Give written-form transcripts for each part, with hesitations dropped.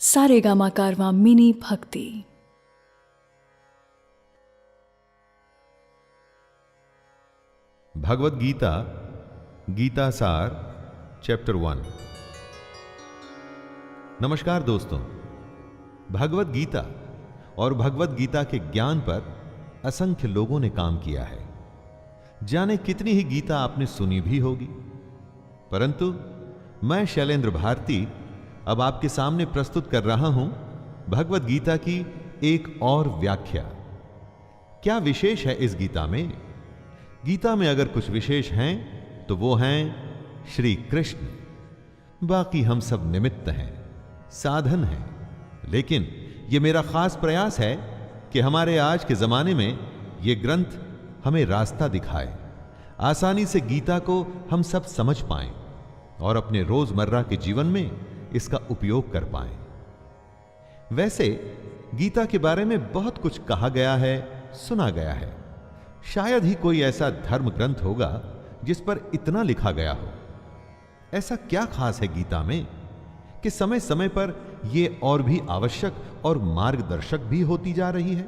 सारेगामा कारवां mini भक्ति। भगवद गीता गीता सार chapter 1। नमस्कार दोस्तों, भगवद गीता और भगवद गीता के ज्ञान पर असंख्य लोगों ने काम किया है। जाने कितनी ही गीता आपने सुनी भी होगी, परंतु मैं शैलेंद्र भारती अब आपके सामने प्रस्तुत कर रहा हूं भगवद गीता की एक और व्याख्या। क्या विशेष है इस गीता में? गीता में अगर कुछ विशेष हैं तो वो हैं श्री कृष्ण। बाकी हम सब निमित्त हैं, साधन हैं। लेकिन ये मेरा खास प्रयास है कि हमारे आज के जमाने में ये ग्रंथ हमें रास्ता दिखाए, आसानी से गीता को हम सब समझ पाएं और अपने रोजमर्रा के जीवन में इसका उपयोग कर पाएं। वैसे गीता के बारे में बहुत कुछ कहा गया है, सुना गया है। शायद ही कोई ऐसा धर्म ग्रंथ होगा जिस पर इतना लिखा गया हो। ऐसा क्या खास है गीता में कि समय समय पर यह और भी आवश्यक और मार्गदर्शक भी होती जा रही है?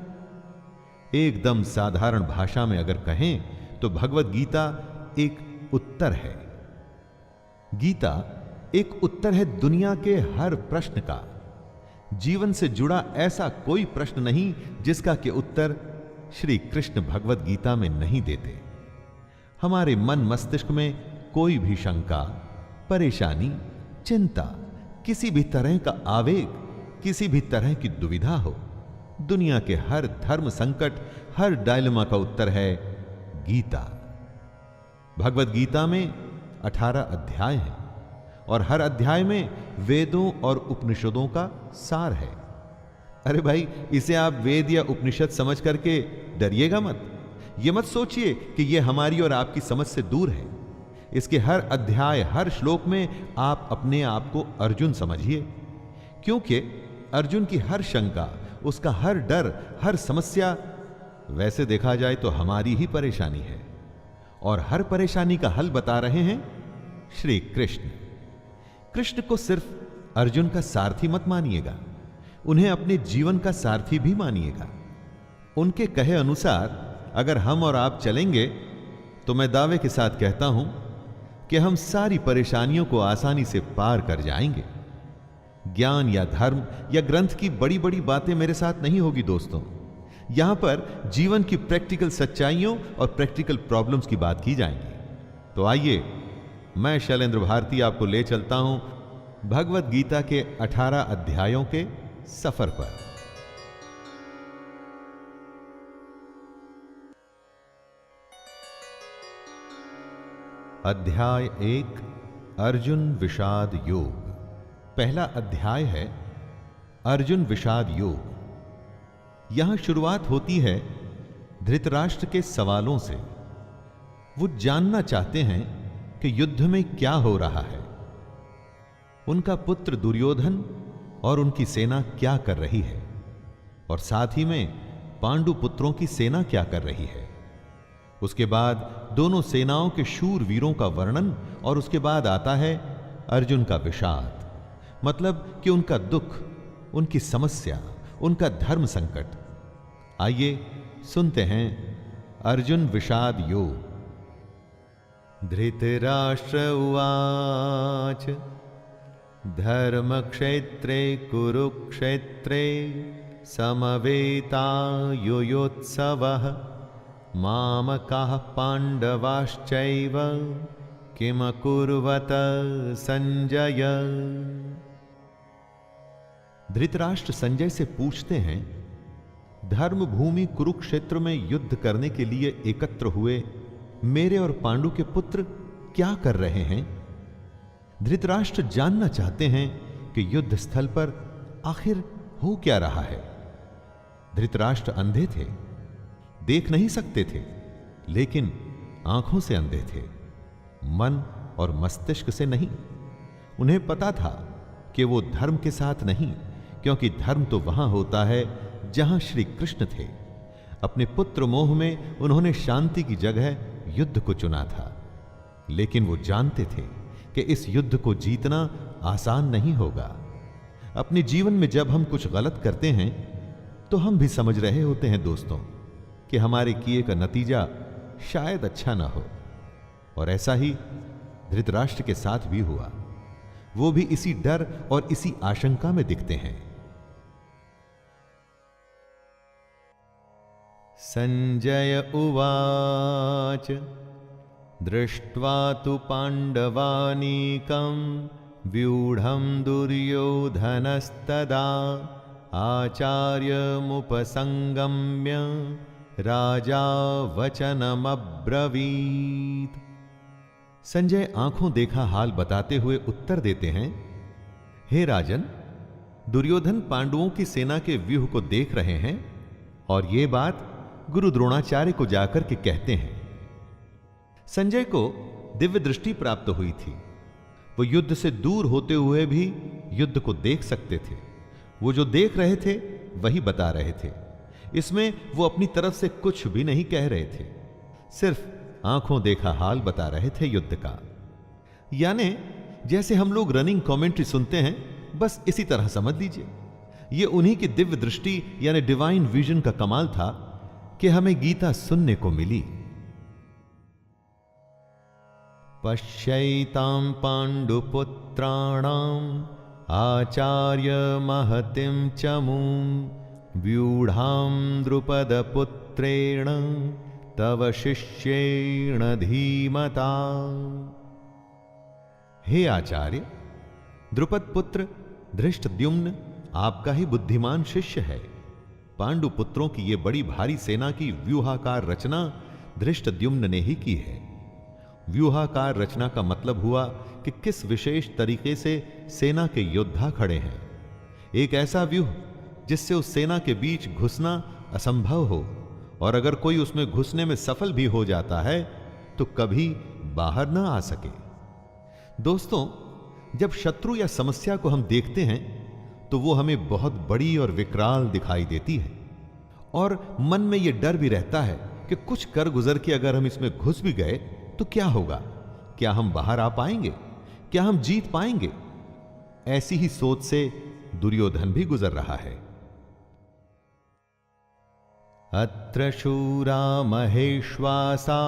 एकदम साधारण भाषा में अगर कहें तो भगवद गीता एक उत्तर है। गीता एक उत्तर है दुनिया के हर प्रश्न का। जीवन से जुड़ा ऐसा कोई प्रश्न नहीं जिसका के उत्तर श्री कृष्ण भगवद गीता में नहीं देते। हमारे मन मस्तिष्क में कोई भी शंका, परेशानी, चिंता, किसी भी तरह का आवेग, किसी भी तरह की दुविधा हो, दुनिया के हर धर्म संकट, हर डायलेमा का उत्तर है गीता। भगवद गीता में 18 अध्याय हैं और हर अध्याय में वेदों और उपनिषदों का सार है। अरे भाई, इसे आप वेद या उपनिषद समझ करके डरिएगा मत। ये मत सोचिए कि यह हमारी और आपकी समझ से दूर है। इसके हर अध्याय, हर श्लोक में आप अपने आप को अर्जुन समझिए, क्योंकि अर्जुन की हर शंका, उसका हर डर, हर समस्या वैसे देखा जाए तो हमारी ही परेशानी है। और हर परेशानी का हल बता रहे हैं श्री कृष्ण। कृष्ण को सिर्फ अर्जुन का सारथी मत मानिएगा, उन्हें अपने जीवन का सारथी भी मानिएगा। उनके कहे अनुसार अगर हम और आप चलेंगे तो मैं दावे के साथ कहता हूं कि हम सारी परेशानियों को आसानी से पार कर जाएंगे। ज्ञान या धर्म या ग्रंथ की बड़ी बड़ी बातें मेरे साथ नहीं होगी दोस्तों। यहां पर जीवन की प्रैक्टिकल सच्चाइयों और प्रैक्टिकल प्रॉब्लम्स की बात की जाएगी। तो आइए, मैं शैलेंद्र भारती आपको ले चलता हूं भगवद गीता के 18 अध्यायों के सफर पर। अध्याय 1, अर्जुन विषाद योग। पहला अध्याय है अर्जुन विषाद योग। यहां शुरुआत होती है धृतराष्ट्र के सवालों से। वो जानना चाहते हैं कि युद्ध में क्या हो रहा है, उनका पुत्र दुर्योधन और उनकी सेना क्या कर रही है, और साथ ही में पांडु पुत्रों की सेना क्या कर रही है। उसके बाद दोनों सेनाओं के शूर वीरों का वर्णन, और उसके बाद आता है अर्जुन का विषाद, मतलब कि उनका दुख, उनकी समस्या, उनका धर्म संकट। आइए सुनते हैं अर्जुन विषाद योग। धृतराष्ट्र उवाच धर्मक्षेत्रे कुरुक्षेत्रे समवेतायुयोत्सवः मामकाः पाण्डवाश्चैव किमकुर्वत संजय। धृतराष्ट्र संजय से पूछते हैं, धर्म भूमि कुरुक्षेत्र में युद्ध करने के लिए एकत्र हुए मेरे और पांडु के पुत्र क्या कर रहे हैं? धृतराष्ट्र जानना चाहते हैं कि युद्ध स्थल पर आखिर हो क्या रहा है। धृतराष्ट्र अंधे थे, देख नहीं सकते थे, लेकिन आंखों से अंधे थे, मन और मस्तिष्क से नहीं। उन्हें पता था कि वो धर्म के साथ नहीं, क्योंकि धर्म तो वहां होता है जहां श्री कृष्ण थे। अपने पुत्र मोह में उन्होंने शांति की जगह युद्ध को चुना था, लेकिन वो जानते थे कि इस युद्ध को जीतना आसान नहीं होगा। अपने जीवन में जब हम कुछ गलत करते हैं तो हम भी समझ रहे होते हैं दोस्तों कि हमारे किए का नतीजा शायद अच्छा ना हो। और ऐसा ही धृतराष्ट्र के साथ भी हुआ। वो भी इसी डर और इसी आशंका में दिखते हैं। संजय उवाच दृष्ट्वा तु पांडवानीकं व्यूढ़ं दुर्योधनस्तदा आचार्यमुपसंगम्य राजा वचनमब्रवीत्। संजय आंखों देखा हाल बताते हुए उत्तर देते हैं, हे राजन, दुर्योधन पांडवों की सेना के व्यूह को देख रहे हैं और यह बात गुरु द्रोणाचार्य को जाकर के कहते हैं। संजय को दिव्य दृष्टि प्राप्त हुई थी। वो युद्ध से दूर होते हुए भी युद्ध को देख सकते थे। वो जो देख रहे थे वही बता रहे थे। इसमें वो अपनी तरफ से कुछ भी नहीं कह रहे थे, सिर्फ आंखों देखा हाल बता रहे थे युद्ध का। यानी जैसे हम लोग रनिंग कमेंट्री सुनते हैं, बस इसी तरह समझ लीजिए। ये उन्हीं की दिव्य दृष्टि यानी डिवाइन विजन का कमाल था कि हमें गीता सुनने को मिली। पश्यैतां पांडुपुत्राणाम् आचार्य महतिं चमूं व्यूढ़ां द्रुपदपुत्रेण तव शिष्येण धीमता। हे आचार्य, द्रुपद पुत्र धृष्टद्युम्न आपका ही बुद्धिमान शिष्य है। पांडु पुत्रों की यह बड़ी भारी सेना की व्यूहाकार रचना धृष्टद्युम्न ने ही की है। व्यूहाकार रचना का मतलब हुआ कि किस विशेष तरीके से सेना के योद्धा खड़े हैं। एक ऐसा व्यूह जिससे उस सेना के बीच घुसना असंभव हो, और अगर कोई उसमें घुसने में सफल भी हो जाता है तो कभी बाहर ना आ सके। दोस्तों, जब शत्रु या समस्या को हम देखते हैं तो वो हमें बहुत बड़ी और विकराल दिखाई देती है, और मन में यह डर भी रहता है कि कुछ कर गुजर के अगर हम इसमें घुस भी गए तो क्या होगा? क्या हम बाहर आ पाएंगे? क्या हम जीत पाएंगे? ऐसी ही सोच से दुर्योधन भी गुजर रहा है। अत्र शूरा महेश्वासा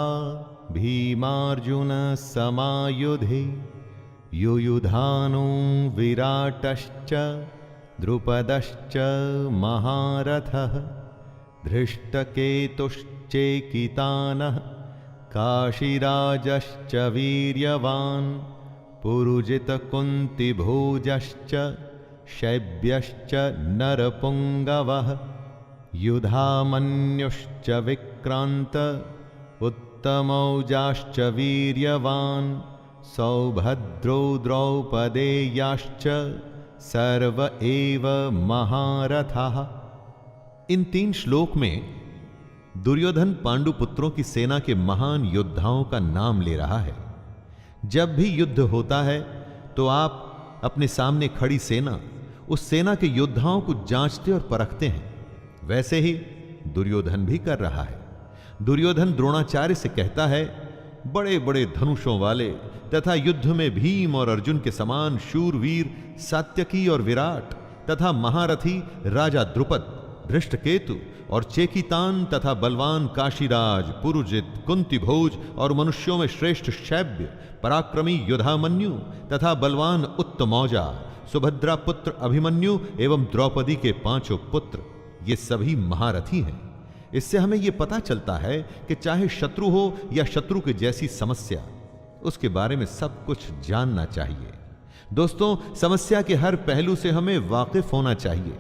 भीमार्जुन समायुधे युयुधानो विराटश्च द्रुपदश्च महारथः धृष्टकेतुश्चेकितानः काशीराजश्च वीर्यवान् पुरुजितकुन्तिभोजश्च शैब्यश्च नरपुङ्गवः युधामन्युश्च विक्रान्त उत्तमौजाश्च वीर्यवान् सौभद्रो द्रौपदेयाश्च सर्व एव महारथाः। इन 3 श्लोक में दुर्योधन पांडु पुत्रों की सेना के महान योद्धाओं का नाम ले रहा है। जब भी युद्ध होता है तो आप अपने सामने खड़ी सेना, उस सेना के योद्धाओं को जांचते और परखते हैं। वैसे ही दुर्योधन भी कर रहा है। दुर्योधन द्रोणाचार्य से कहता है, बड़े बड़े धनुषों वाले तथा युद्ध में भीम और अर्जुन के समान शूरवीर सात्यकी और विराट तथा महारथी राजा द्रुपद, धृष्टकेतु और चेकितान तथा बलवान काशीराज, पुरुजित, कुंतीभोज और मनुष्यों में श्रेष्ठ शैब्य, पराक्रमी युधामन्यु तथा बलवान उत्तमौजा, सुभद्रा पुत्र अभिमन्यु एवं द्रौपदी के 5 पुत्र, ये सभी महारथी हैं। इससे हमें यह पता चलता है कि चाहे शत्रु हो या शत्रु के जैसी समस्या, उसके बारे में सब कुछ जानना चाहिए। दोस्तों, समस्या के हर पहलू से हमें वाकिफ होना चाहिए।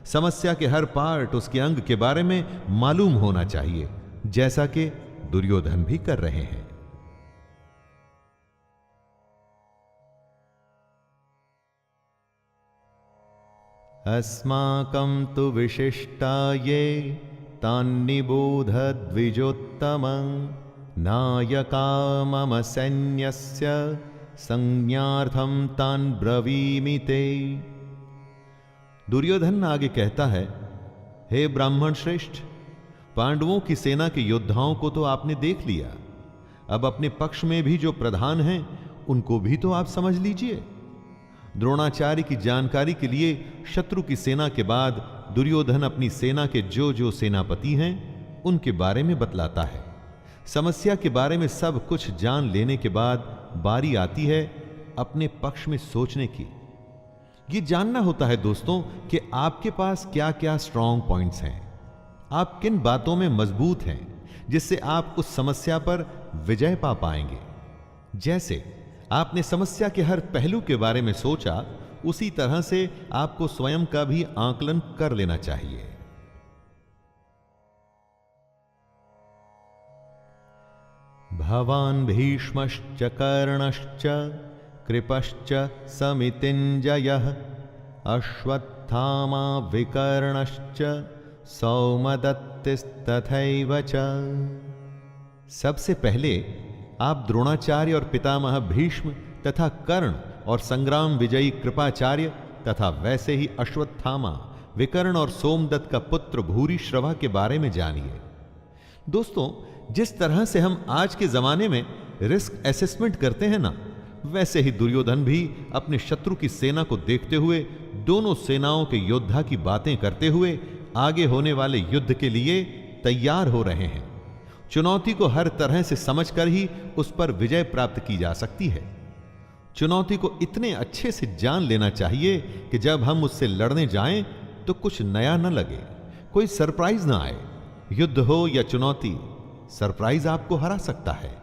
समस्या के हर पार्ट, उसके अंग के बारे में मालूम होना चाहिए, जैसा कि दुर्योधन भी कर रहे हैं। अस्माकं तु विशिष्टा ये तान्निबोध द्विजोत्तमं नायका मम सैन्यस्य संज्ञार्थं तान् ब्रवीमि ते। दुर्योधन आगे कहता है, हे ब्राह्मण श्रेष्ठ, पांडवों की सेना के योद्धाओं को तो आपने देख लिया, अब अपने पक्ष में भी जो प्रधान हैं उनको भी तो आप समझ लीजिए। द्रोणाचार्य की जानकारी के लिए शत्रु की सेना के बाद दुर्योधन अपनी सेना के जो जो सेनापति हैं उनके बारे में बतलाता है। समस्या के बारे में सब कुछ जान लेने के बाद बारी आती है अपने पक्ष में सोचने की। यह जानना होता है दोस्तों कि आपके पास क्या क्या स्ट्रांग पॉइंट्स हैं, आप किन बातों में मजबूत हैं जिससे आप उस समस्या पर विजय पा पाएंगे। जैसे आपने समस्या के हर पहलू के बारे में सोचा, उसी तरह से आपको स्वयं का भी आकलन कर लेना चाहिए। भवान् भीष्मश्च कर्णश्च कृपश्च समितिञ्जयः अश्वत्थामा विकर्णश्च सौमदत्तिस्तथैव च। सबसे पहले आप द्रोणाचार्य और पितामह भीष्म तथा कर्ण और संग्राम विजयी कृपाचार्य तथा वैसे ही अश्वत्थामा, विकर्ण और सोमदत्त का पुत्र भूरिश्रवा के बारे में जानिए। दोस्तों, जिस तरह से हम आज के जमाने में रिस्क असेसमेंट करते हैं ना, वैसे ही दुर्योधन भी अपने शत्रु की सेना को देखते हुए दोनों सेनाओं के योद्धा की बातें करते हुए आगे होने वाले युद्ध के लिए तैयार हो रहे हैं। चुनौती को हर तरह से समझकर ही उस पर विजय प्राप्त की जा सकती है। चुनौती को इतने अच्छे से जान लेना चाहिए कि जब हम उससे लड़ने जाएं तो कुछ नया न लगे, कोई सरप्राइज ना आए। युद्ध हो या चुनौती, सरप्राइज आपको हरा सकता है।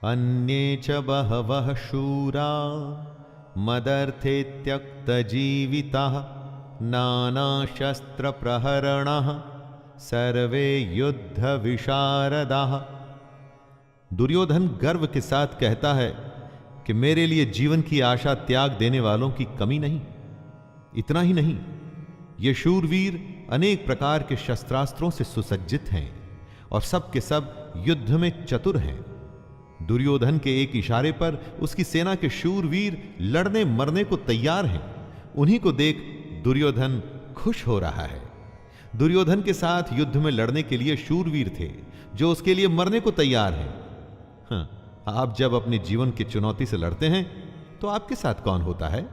अन्ये च बहवः शूरा मदर्थे त्यक्त जीविताः नानाशस्त्र प्रहरणः सर्वे युद्ध विशारदाः। दुर्योधन गर्व के साथ कहता है कि मेरे लिए जीवन की आशा त्याग देने वालों की कमी नहीं। इतना ही नहीं, ये शूरवीर अनेक प्रकार के शस्त्रास्त्रों से सुसज्जित हैं और सब के सब युद्ध में चतुर हैं। दुर्योधन के एक इशारे पर उसकी सेना के शूरवीर लड़ने मरने को तैयार हैं। उन्हीं को देख दुर्योधन खुश हो रहा है। दुर्योधन के साथ युद्ध में लड़ने के लिए शूरवीर थे जो उसके लिए मरने को तैयार हैं। आप जब अपने जीवन की चुनौती से लड़ते हैं तो आपके साथ कौन होता है?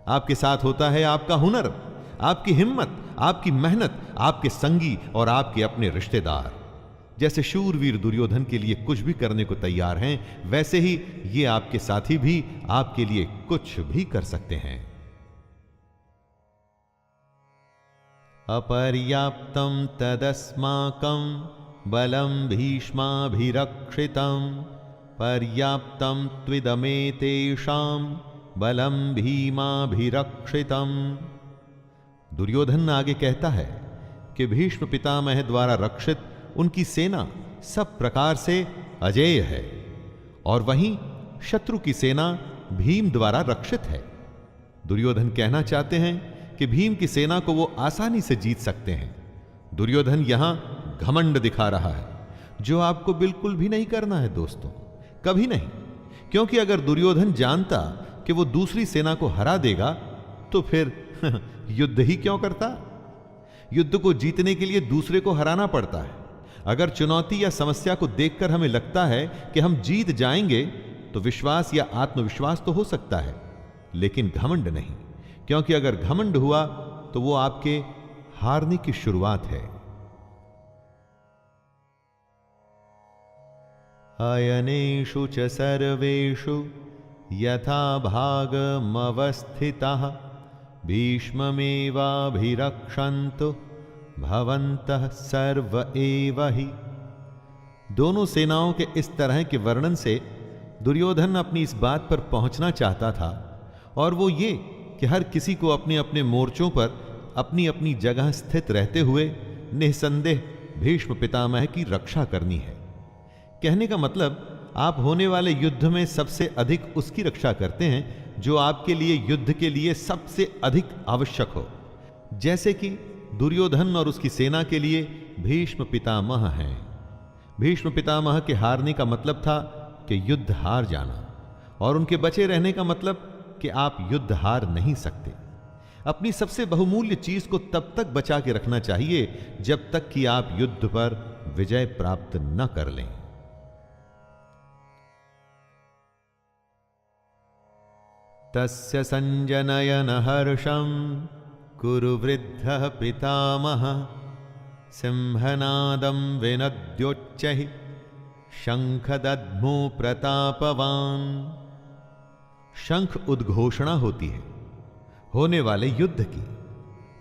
आपके साथ होता है आपका हुनर, आपकी हिम्मत, आपकी मेहनत, आपके संगी और आपके अपने रिश्तेदार। जैसे शूरवीर दुर्योधन के लिए कुछ भी करने को तैयार हैं, वैसे ही ये आपके साथी भी आपके लिए कुछ भी कर सकते हैं। अपर्याप्तं तदस्माकं बलं भीष्माभिरक्षितं पर्याप्तं त्विदमेतेषां बलं भीमाभिरक्षितं। दुर्योधन आगे कहता है कि भीष्म पितामह द्वारा रक्षित उनकी सेना सब प्रकार से अजेय है और वहीं शत्रु की सेना भीम द्वारा रक्षित है। दुर्योधन कहना चाहते हैं कि भीम की सेना को वो आसानी से जीत सकते हैं। दुर्योधन यहां घमंड दिखा रहा है, जो आपको बिल्कुल भी नहीं करना है दोस्तों, कभी नहीं। क्योंकि अगर दुर्योधन जानता कि वो दूसरी सेना को हरा देगा तो फिर युद्ध ही क्यों करता? युद्ध को जीतने के लिए दूसरे को हराना पड़ता है। अगर चुनौती या समस्या को देखकर हमें लगता है कि हम जीत जाएंगे तो विश्वास या आत्मविश्वास तो हो सकता है, लेकिन घमंड नहीं। क्योंकि अगर घमंड हुआ तो वो आपके हारने की शुरुआत है। अयनेषु च सर्वेषु यथा भागमवस्थिताः भीष्ममेवाभिरक्षन्तु भवन्तः सर्व एव हि। दोनों सेनाओं के इस तरह के वर्णन से दुर्योधन अपनी इस बात पर पहुंचना चाहता था, और वो ये कि हर किसी को अपने अपने मोर्चों पर अपनी अपनी जगह स्थित रहते हुए निसंदेह भीष्म पितामह की रक्षा करनी है। कहने का मतलब, आप होने वाले युद्ध में सबसे अधिक उसकी रक्षा करते हैं जो आपके लिए युद्ध के लिए सबसे अधिक आवश्यक हो। जैसे कि दुर्योधन और उसकी सेना के लिए भीष्म पितामह हैं। भीष्म पितामह के हारने का मतलब था कि युद्ध हार जाना, और उनके बचे रहने का मतलब कि आप युद्ध हार नहीं सकते। अपनी सबसे बहुमूल्य चीज को तब तक बचा के रखना चाहिए जब तक कि आप युद्ध पर विजय प्राप्त न कर लें। तस्य संजनयन हर्षं कुरु वृद्धः पितामह सिंहनादं विनद्योच्चैः शंखदध्मो प्रतापवान। शंख उद्घोषणा होती है होने वाले युद्ध की।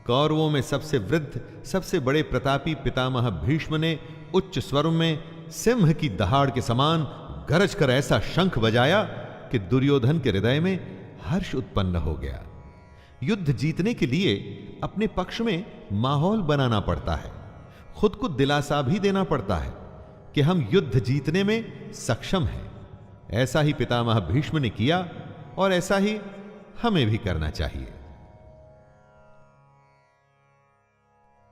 कौरवों में सबसे वृद्ध सबसे बड़े प्रतापी पितामह भीष्म ने उच्च स्वर में सिंह की दहाड़ के समान गरज कर ऐसा शंख बजाया कि दुर्योधन के हृदय में हर्ष उत्पन्न हो गया। युद्ध जीतने के लिए अपने पक्ष में माहौल बनाना पड़ता है, खुद को दिलासा भी देना पड़ता है कि हम युद्ध जीतने में सक्षम हैं। ऐसा ही पितामह भीष्म ने किया और ऐसा ही हमें भी करना चाहिए।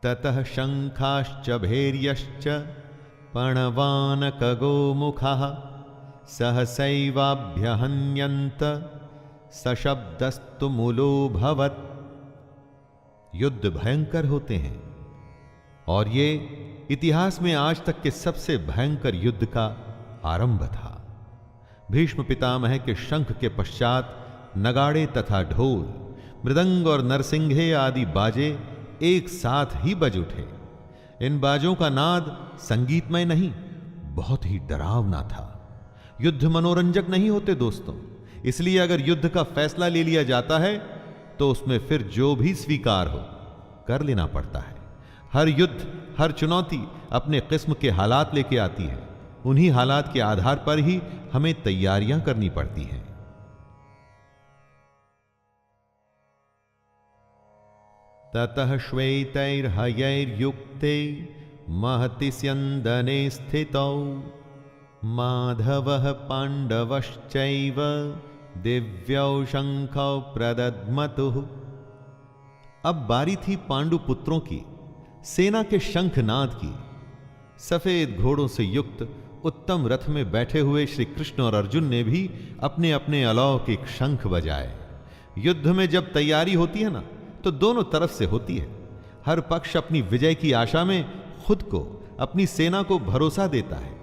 ततः शंखाश्च भैर्यश्च पणवानकगोमुखाः सहसैवाभ्यहन्यन्त सशब्दस्तु मूलोऽभवत्। युद्ध भयंकर होते हैं और ये इतिहास में आज तक के सबसे भयंकर युद्ध का आरंभ था। भीष्म पितामह के शंख के पश्चात नगाड़े तथा ढोल, मृदंग और नरसिंघे आदि बाजे एक साथ ही बज उठे। इन बाजों का नाद संगीतमय नहीं, बहुत ही डरावना था। युद्ध मनोरंजक नहीं होते दोस्तों, इसलिए अगर युद्ध का फैसला ले लिया जाता है तो उसमें फिर जो भी स्वीकार हो कर लेना पड़ता है। हर युद्ध, हर चुनौती अपने किस्म के हालात लेके आती है। उन्हीं हालात के आधार पर ही हमें तैयारियां करनी पड़ती हैं। ततः श्वेतैर्हयैर्युक्ते महति स्यन्दने स्थितौ माधवः पाण्डवश्चैव दिव्यौ शंखौ प्रदद्मतुः। अब बारी थी पांडु पुत्रों की सेना के शंखनाद की। सफेद घोड़ों से युक्त उत्तम रथ में बैठे हुए श्री कृष्ण और अर्जुन ने भी अपने अपने अलौकिक शंख बजाए। युद्ध में जब तैयारी होती है ना, तो दोनों तरफ से होती है। हर पक्ष अपनी विजय की आशा में खुद को, अपनी सेना को भरोसा देता है।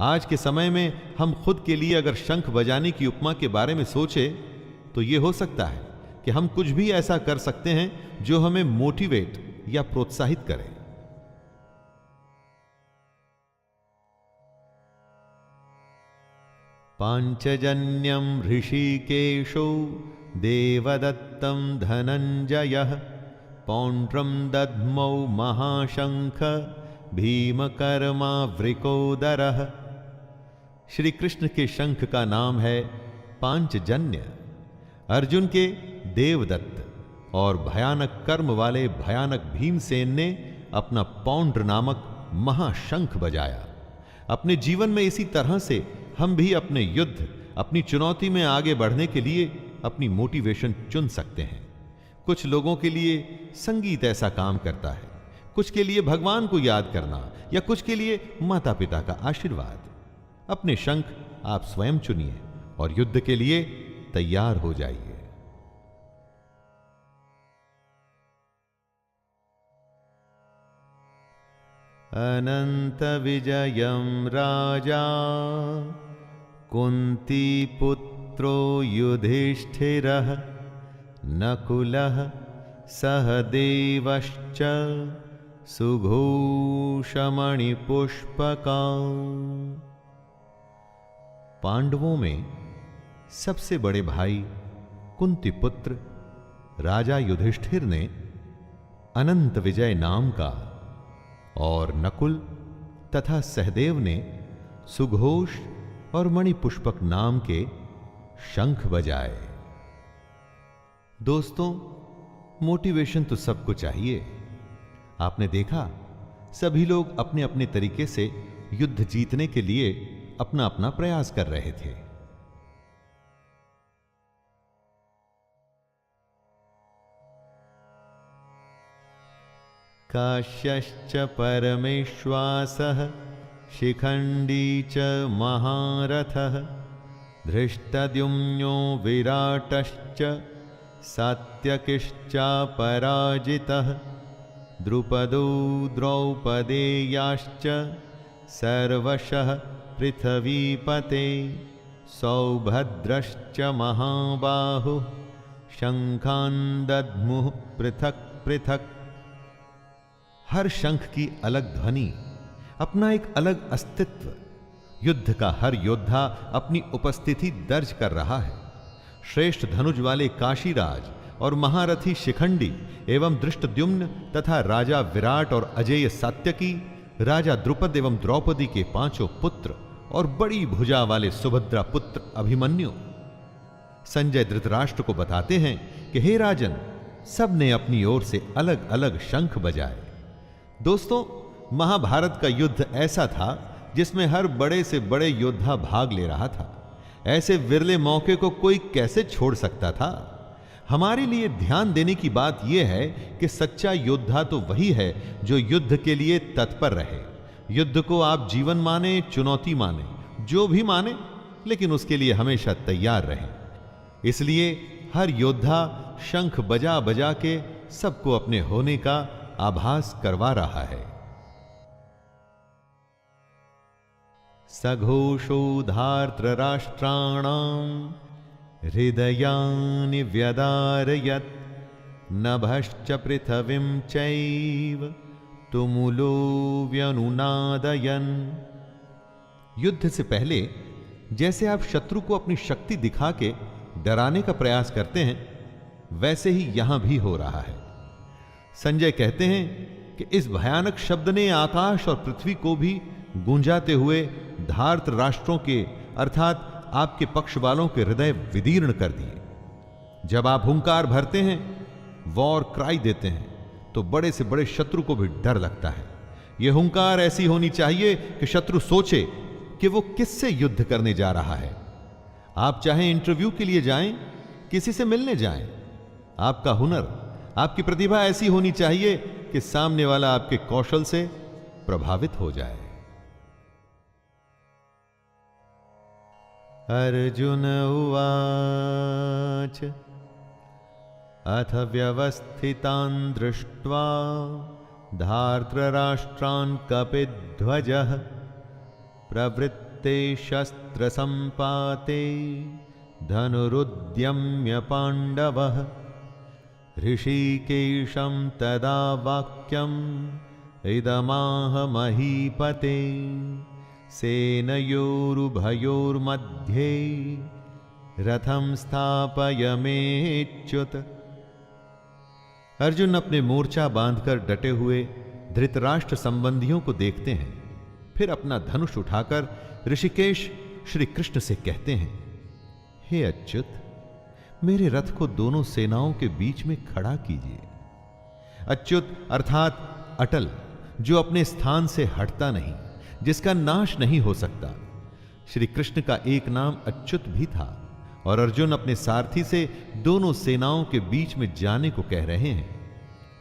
आज के समय में हम खुद के लिए अगर शंख बजाने की उपमा के बारे में सोचे तो यह हो सकता है कि हम कुछ भी ऐसा कर सकते हैं जो हमें मोटिवेट या प्रोत्साहित करे। पांचजन्यम ऋषिकेशो देवदत्तं धनंजयः पौंड्रम दद्मौ महाशंख भीमकर्मावृकोदरः। श्री कृष्ण के शंख का नाम है पांचजन्य। अर्जुन के देवदत्त और भयानक कर्म वाले भयानक भीमसेन ने अपना पौंड्र नामक महाशंख बजाया। अपने जीवन में इसी तरह से हम भी अपने युद्ध, अपनी चुनौती में आगे बढ़ने के लिए अपनी मोटिवेशन चुन सकते हैं। कुछ लोगों के लिए संगीत ऐसा काम करता है, कुछ के लिए भगवान को याद करना, या कुछ के लिए माता पिता का आशीर्वाद। अपने शंख आप स्वयं चुनिए और युद्ध के लिए तैयार हो जाइए। अनंत विजयम राजा कुंती पुत्रो युधिष्ठिरः नकुलः सहदेवश्च सुघोषमणिपुष्पका। पांडवों में सबसे बड़े भाई कुंती पुत्र राजा युधिष्ठिर ने अनंत विजय नाम का और नकुल तथा सहदेव ने सुघोष और मणिपुष्पक नाम के शंख बजाए। दोस्तों, मोटिवेशन तो सबको चाहिए। आपने देखा सभी लोग अपने अपने तरीके से युद्ध जीतने के लिए अपना अपना प्रयास कर रहे थे। काश्यश्च परमेश्वासः शिखंडी च महारथः धृष्टद्युम्नो विराटश्च सात्यकिश्चापराजितः द्रुपदो द्रौपदेयाश्च सर्वशः पृथ्वीपते सौभद्रश्च महाबाहु शंखान दद्मुः पृथक पृथक। हर शंख की अलग ध्वनि, अपना एक अलग अस्तित्व। युद्ध का हर योद्धा अपनी उपस्थिति दर्ज कर रहा है। श्रेष्ठ धनुष वाले काशीराज और महारथी शिखंडी एवं धृष्टद्युम्न तथा राजा विराट और अजेय सात्यकी, राजा द्रुपद एवं द्रौपदी के 5 पुत्र और बड़ी भुजा वाले सुभद्रा पुत्र अभिमन्यु। संजय धृतराष्ट्र को बताते हैं कि हे राजन, सब ने अपनी ओर से अलग अलग शंख बजाए। दोस्तों, महाभारत का युद्ध ऐसा था जिसमें हर बड़े से बड़े योद्धा भाग ले रहा था। ऐसे विरले मौके को कोई कैसे छोड़ सकता था। हमारे लिए ध्यान देने की बात यह है कि सच्चा योद्धा तो वही है जो युद्ध के लिए तत्पर रहे। युद्ध को आप जीवन माने, चुनौती माने, जो भी माने, लेकिन उसके लिए हमेशा तैयार रहें। इसलिए हर योद्धा शंख बजा बजा के सबको अपने होने का आभास करवा रहा है। सघोषोधार्तराष्ट्राणां हृदयानि व्यदारयत् नभश्च पृथिवीं चैव तुमुलो व्यनुनादयन्। युद्ध से पहले जैसे आप शत्रु को अपनी शक्ति दिखा के डराने का प्रयास करते हैं, वैसे ही यहां भी हो रहा है। संजय कहते हैं कि इस भयानक शब्द ने आकाश और पृथ्वी को भी गूंजाते हुए धार्त राष्ट्रों के अर्थात आपके पक्ष वालों के हृदय विदीर्ण कर दिए। जब आप हुंकार भरते हैं, वॉर क्राई देते हैं, तो बड़े से बड़े शत्रु को भी डर लगता है। यह हुंकार ऐसी होनी चाहिए कि शत्रु सोचे कि वो किससे युद्ध करने जा रहा है। आप चाहे इंटरव्यू के लिए जाएं, किसी से मिलने जाएं, आपका हुनर, आपकी प्रतिभा ऐसी होनी चाहिए कि सामने वाला आपके कौशल से प्रभावित हो जाए। अर्जुन उवाच अथ व्यवस्थितान् दृष्ट्वा धार्तराष्ट्रान् कपिध्वजः प्रवृत्ते शस्त्रसम्पाते धनुरुद्यम्य पाण्डवः ऋषिकेशं तदा वाक्यम् इदमाह महीपते सेनयोरुभयोर्मध्ये रथं स्थापयमेच्युत। अर्जुन अपने मोर्चा बांधकर डटे हुए धृतराष्ट्र संबंधियों को देखते हैं, फिर अपना धनुष उठाकर ऋषिकेश श्री कृष्ण से कहते हैं, हे अच्युत, मेरे रथ को दोनों सेनाओं के बीच में खड़ा कीजिए। अच्युत अर्थात अटल, जो अपने स्थान से हटता नहीं, जिसका नाश नहीं हो सकता। श्री कृष्ण का एक नाम अच्युत भी था और अर्जुन अपने सारथी से दोनों सेनाओं के बीच में जाने को कह रहे हैं।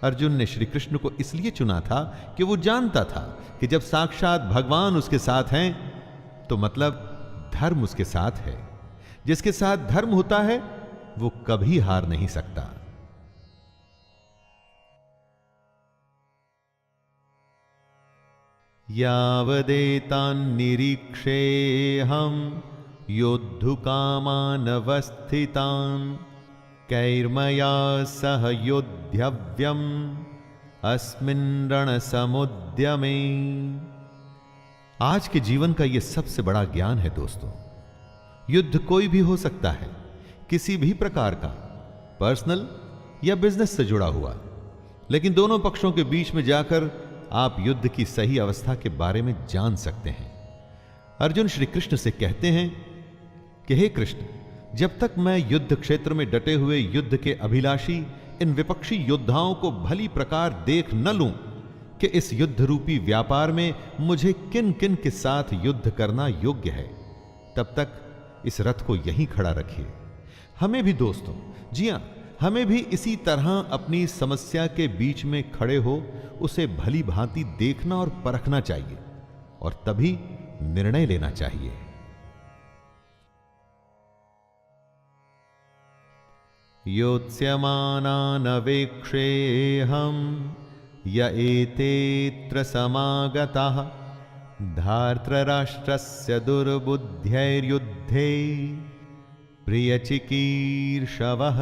अर्जुन ने श्री कृष्ण को इसलिए चुना था कि वो जानता था कि जब साक्षात भगवान उसके साथ हैं तो मतलब धर्म उसके साथ है। जिसके साथ धर्म होता है वो कभी हार नहीं सकता। यावदेतान्निरीक्षेऽहं योद्धुकामानवस्थितान् कैर्मया सह योद्धव्यम् अस्मिन् रणसमुद्यमे। आज के जीवन का यह सबसे बड़ा ज्ञान है दोस्तों। युद्ध कोई भी हो सकता है, किसी भी प्रकार का, पर्सनल या बिजनेस से जुड़ा हुआ, लेकिन दोनों पक्षों के बीच में जाकर आप युद्ध की सही अवस्था के बारे में जान सकते हैं। अर्जुन श्री कृष्ण से कहते हैं कि हे कृष्ण, जब तक मैं युद्ध क्षेत्र में डटे हुए युद्ध के अभिलाषी इन विपक्षी योद्धाओं को भली प्रकार देख न लूं कि इस युद्ध रूपी व्यापार में मुझे किन किन के साथ युद्ध करना योग्य है, तब तक इस रथ को यहीं खड़ा रखिए। हमें भी दोस्तों, जी हां, हमें भी इसी तरह अपनी समस्या के बीच में खड़े हो उसे भली भांति देखना और परखना चाहिए और तभी निर्णय लेना चाहिए। योत्स्यमानानवेक्षेऽहं य एतेऽत्र समागताः धार्तराष्ट्रस्य दुर्बुद्ध्यैर्युद्धे प्रियचिकीर्षवः।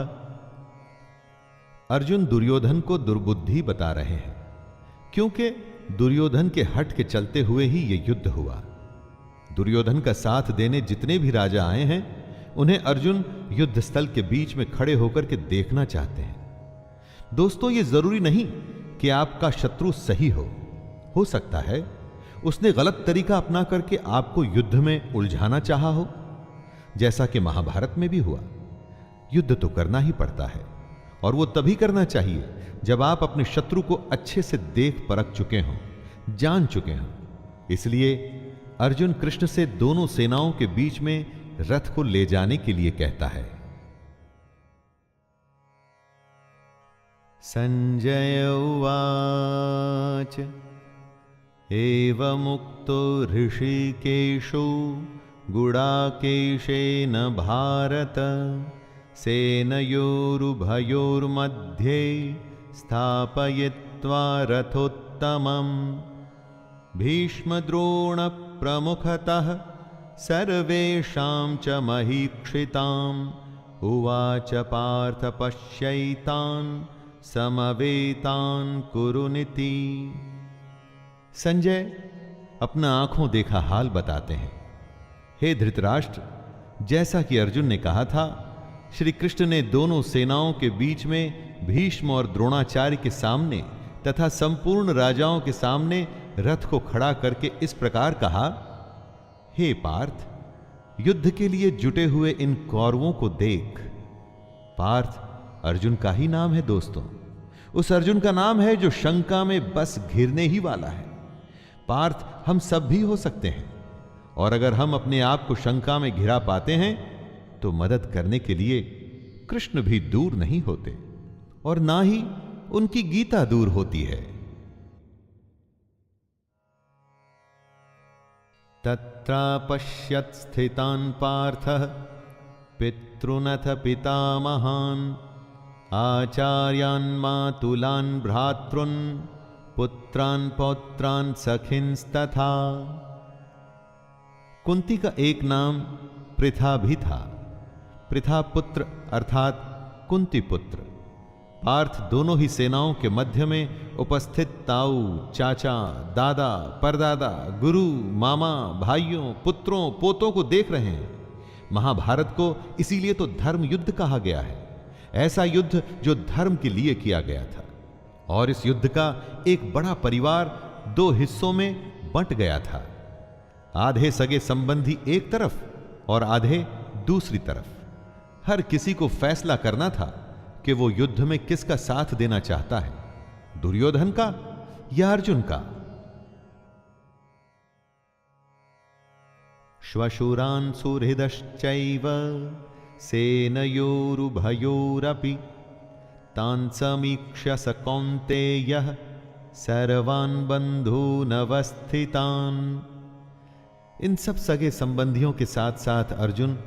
अर्जुन दुर्योधन को दुर्बुद्धि बता रहे हैं, क्योंकि दुर्योधन के हट के चलते हुए ही यह युद्ध हुआ। दुर्योधन का साथ देने जितने भी राजा आए हैं, उन्हें अर्जुन युद्ध स्थल के बीच में खड़े होकर के देखना चाहते हैं। दोस्तों, यह जरूरी नहीं कि आपका शत्रु सही हो सकता है उसने गलत तरीका अपना करके आपको युद्ध में उलझाना चाहा हो, जैसा कि महाभारत में भी हुआ। युद्ध तो करना ही पड़ता है, और वो तभी करना चाहिए जब आप अपने शत्रु को अच्छे से देख परख चुके हों, जान चुके हों। इसलिए अर्जुन कृष्ण से दोनों सेनाओं के बीच में रथ को ले जाने के लिए कहता है। संजय उवाच एवमुक्तो ऋषिकेशो गुडाकेशेन भारत सेनयोरुभयोर्मध्ये स्थापयित्वा रथोत्तमम् भीष्मद्रोणप्रमुखतः सर्वेषां च महीक्षिताम् उवाच पार्थ पश्यैतान् समवेतान् कुरुनिति। संजय अपना आंखों देखा हाल बताते हैं। हे धृतराष्ट्र, जैसा कि अर्जुन ने कहा था, श्री कृष्ण ने दोनों सेनाओं के बीच में भीष्म और द्रोणाचार्य के सामने तथा संपूर्ण राजाओं के सामने रथ को खड़ा करके इस प्रकार कहा, हे पार्थ, युद्ध के लिए जुटे हुए इन कौरवों को देख। पार्थ अर्जुन का ही नाम है दोस्तों। उस अर्जुन का नाम है जो शंका में बस घिरने ही वाला है। पार्थ हम सब भी हो सकते हैं, और अगर हम अपने आप को शंका में घिरा पाते हैं तो मदद करने के लिए कृष्ण भी दूर नहीं होते, और ना ही उनकी गीता दूर होती है। तत्रापश्यत् स्थितान् पार्थः पितॄनथ पितामहान् आचार्यान् मातुलान् भ्रातॄन् पुत्रान् पौत्रान् सखिंस्तथा। कुंती का एक नाम पृथा भी था। पृथा पुत्र अर्थात कुंती पुत्र। पार्थ दोनों ही सेनाओं के मध्य में उपस्थित ताऊ, चाचा, दादा, परदादा, गुरु, मामा, भाइयों, पुत्रों, पोतों को देख रहे हैं। महाभारत को इसीलिए तो धर्म युद्ध कहा गया है, ऐसा युद्ध जो धर्म के लिए किया गया था। और इस युद्ध का एक बड़ा परिवार दो हिस्सों में बंट गया था। आधे सगे संबंधी एक तरफ और आधे दूसरी तरफ। हर किसी को फैसला करना था कि वो युद्ध में किसका साथ देना चाहता है, दुर्योधन का या अर्जुन का। श्वशुरान् सुहृदश्चैव सेनयोरुभयोरपि तान् समीक्ष्य स कौन्तेयः सर्वान् बन्धूनवस्थितान्। इन सब सगे संबंधियों के साथ साथ अर्जुन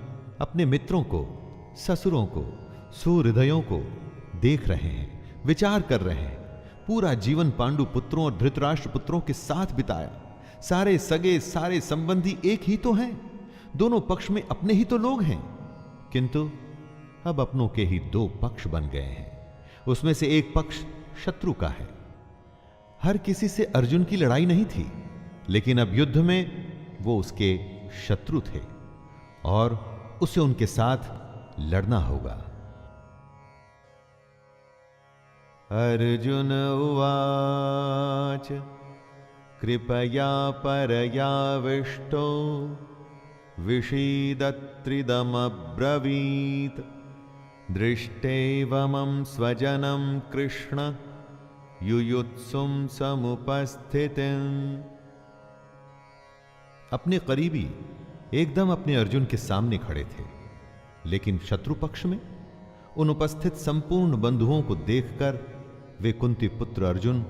अपने मित्रों को, ससुरों को, सुहृदयों को देख रहे हैं, विचार कर रहे हैं। पूरा जीवन पांडु पुत्रों और धृतराष्ट्र पुत्रों के साथ बिताया। सारे सगे, सारे संबंधी एक ही तो हैं, दोनों पक्ष में अपने ही तो लोग हैं, किंतु अब अपनों के ही दो पक्ष बन गए हैं। उसमें से एक पक्ष शत्रु का है। हर किसी से अर्जुन की लड़ाई नहीं थी, लेकिन अब युद्ध में वो उसके शत्रु थे और उसे उनके साथ लड़ना होगा। अर्जुन उवाच कृपया परयाविष्टो विषीदत्रिदमब्रवीत् दृष्टैवमं स्वजनं कृष्ण युयुत्सुं समुपस्थितिम्। अपने करीबी एकदम अपने अर्जुन के सामने खड़े थे, लेकिन शत्रु पक्ष में उन उपस्थित संपूर्ण बंधुओं को देखकर वे कुंती पुत्र अर्जुन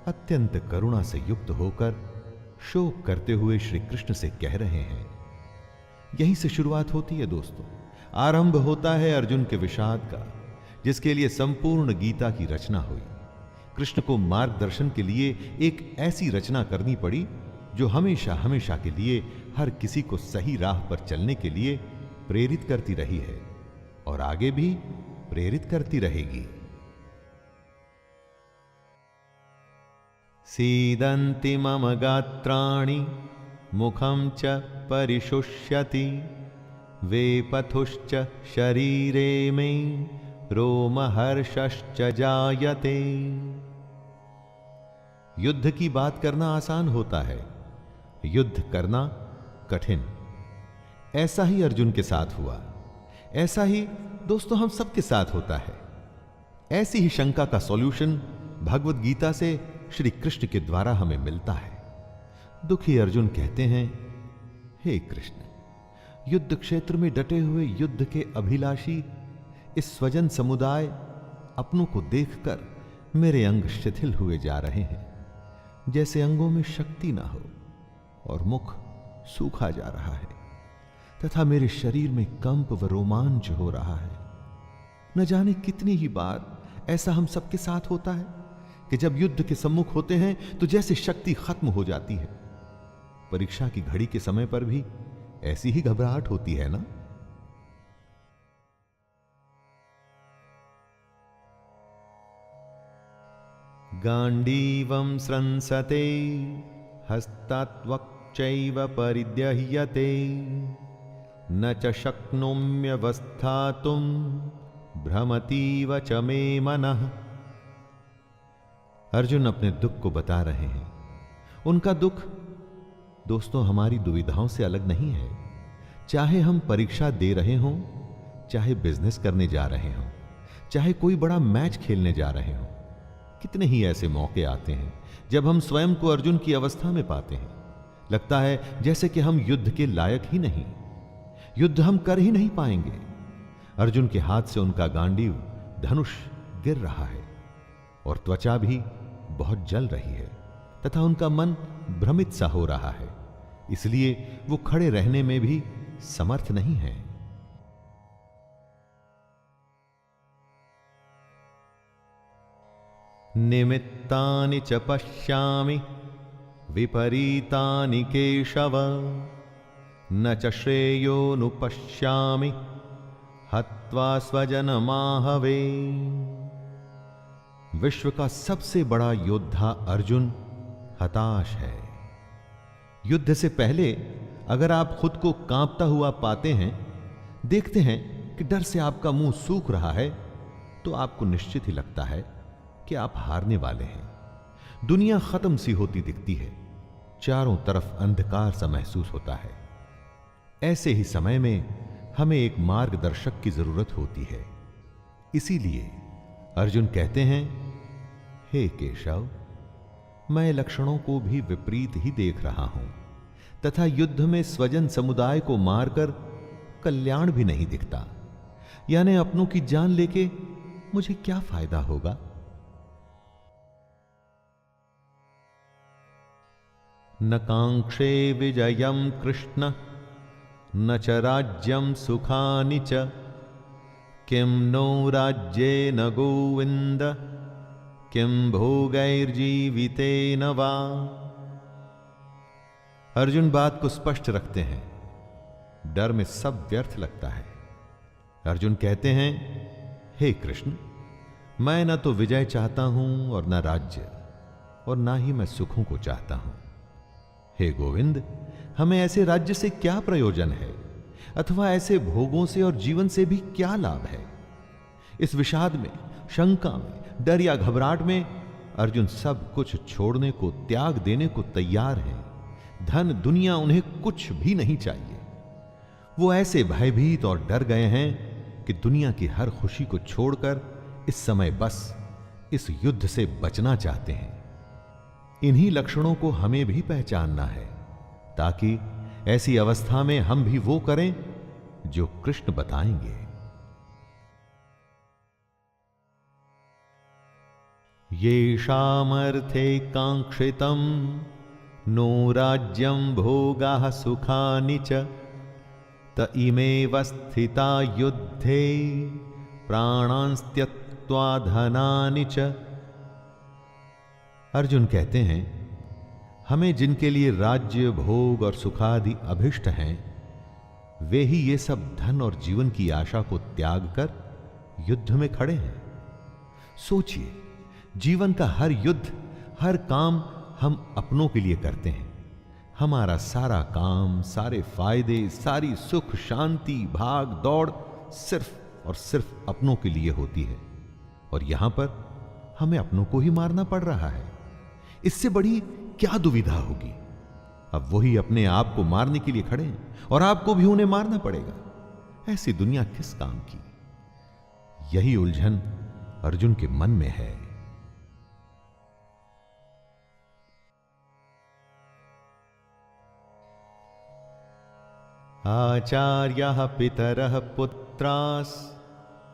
अत्यंत करुणा से युक्त होकर शोक करते हुए श्री कृष्ण से कह रहे हैं। यहीं से शुरुआत होती है दोस्तों, आरंभ होता है अर्जुन के विषाद का, जिसके लिए संपूर्ण गीता की रचना हुई। कृष्ण को मार्गदर्शन के लिए एक ऐसी रचना करनी पड़ी जो हमेशा हमेशा के लिए हर किसी को सही राह पर चलने के लिए प्रेरित करती रही है और आगे भी प्रेरित करती रहेगी। सीदन्ति मम गात्राणि मुखं च परिशुष्यति वेपथुश्च शरीरे मे रोमहर्षश्च जायते। युद्ध की बात करना आसान होता है, युद्ध करना कठिन। ऐसा ही अर्जुन के साथ हुआ, ऐसा ही दोस्तों हम सबके साथ होता है। ऐसी ही शंका का सॉल्यूशन भगवत गीता से श्री कृष्ण के द्वारा हमें मिलता है। दुखी अर्जुन कहते हैं, हे कृष्ण, युद्ध क्षेत्र में डटे हुए युद्ध के अभिलाषी इस स्वजन समुदाय अपनों को देखकर मेरे अंग शिथिल हुए जा रहे हैं, जैसे अंगों में शक्ति ना हो और मुख सूखा जा रहा है तथा मेरे शरीर में कंप व रोमांच हो रहा है। न जाने कितनी ही बार ऐसा हम सबके साथ होता है कि जब युद्ध के सम्मुख होते हैं तो जैसे शक्ति खत्म हो जाती है। परीक्षा की घड़ी के समय पर भी ऐसी ही घबराहट होती है ना। गांडीवं स्रंसते हस्तात्वक्चैव परिद्यह्यते न च शक्नोम्यवस्थातुं भ्रमतीव च मे मनः। अर्जुन अपने दुख को बता रहे हैं। उनका दुख दोस्तों हमारी दुविधाओं से अलग नहीं है। चाहे हम परीक्षा दे रहे हों, चाहे बिजनेस करने जा रहे हों, चाहे कोई बड़ा मैच खेलने जा रहे हों, कितने ही ऐसे मौके आते हैं जब हम स्वयं को अर्जुन की अवस्था में पाते हैं। लगता है जैसे कि हम युद्ध के लायक ही नहीं, युद्ध हम कर ही नहीं पाएंगे। अर्जुन के हाथ से उनका गांडीव धनुष गिर रहा है और त्वचा भी बहुत जल रही है तथा उनका मन भ्रमित सा हो रहा है, इसलिए वो खड़े रहने में भी समर्थ नहीं है। निमित्तानि च पश्यामि विपरीतानि केशव न च श्रेयोनुपश्यामि हत्वा स्वजनमाहवे। विश्व का सबसे बड़ा योद्धा अर्जुन हताश है। युद्ध से पहले अगर आप खुद को कांपता हुआ पाते हैं, देखते हैं कि डर से आपका मुंह सूख रहा है, तो आपको निश्चित ही लगता है कि आप हारने वाले हैं। दुनिया खत्म सी होती दिखती है, चारों तरफ अंधकार सा महसूस होता है। ऐसे ही समय में हमें एक मार्गदर्शक की जरूरत होती है। इसीलिए अर्जुन कहते हैं, हे केशव, मैं लक्षणों को भी विपरीत ही देख रहा हूं तथा युद्ध में स्वजन समुदाय को मारकर कल्याण भी नहीं दिखता। यानी अपनों की जान लेके मुझे क्या फायदा होगा। न कांक्षे विजयम कृष्ण न च राज्यम सुखानि च किं नो राज्येन गोविंद किं भोगैर्जीवितेन वा। अर्जुन बात को स्पष्ट रखते हैं। डर में सब व्यर्थ लगता है। अर्जुन कहते हैं, हे कृष्ण, मैं न तो विजय चाहता हूं और न राज्य, और ना ही मैं सुखों को चाहता हूं। हे गोविंद, हमें ऐसे राज्य से क्या प्रयोजन है अथवा ऐसे भोगों से और जीवन से भी क्या लाभ है। इस विषाद में, शंका में, डर या घबराहट में अर्जुन सब कुछ छोड़ने को, त्याग देने को तैयार हैं। धन दुनिया उन्हें कुछ भी नहीं चाहिए। वो ऐसे भयभीत और डर गए हैं कि दुनिया की हर खुशी को छोड़कर इस समय बस इस युद्ध से बचना चाहते हैं। इन्हीं लक्षणों को हमें भी पहचानना है ताकि ऐसी अवस्था में हम भी वो करें जो कृष्ण बताएंगे। येषामर्थे कांक्षितं नो राज्यं भोगाः सुखानि च त इमेव स्थिता युद्धे प्राणांस्त्यक्त्वा धनानि च। अर्जुन कहते हैं, हमें जिनके लिए राज्य, भोग और सुखादि अभिष्ट हैं, वे ही ये सब धन और जीवन की आशा को त्याग कर युद्ध में खड़े हैं। सोचिए, जीवन का हर युद्ध, हर काम हम अपनों के लिए करते हैं। हमारा सारा काम, सारे फायदे, सारी सुख शांति, भाग दौड़ सिर्फ और सिर्फ अपनों के लिए होती है, और यहां पर हमें अपनों को ही मारना पड़ रहा है। इससे बड़ी क्या दुविधा होगी। अब वही अपने आप को मारने के लिए खड़े हैं और आपको भी उन्हें मारना पड़ेगा। ऐसी दुनिया किस काम की? यही उलझन अर्जुन के मन में है। आचार्यः पितरः पुत्रास्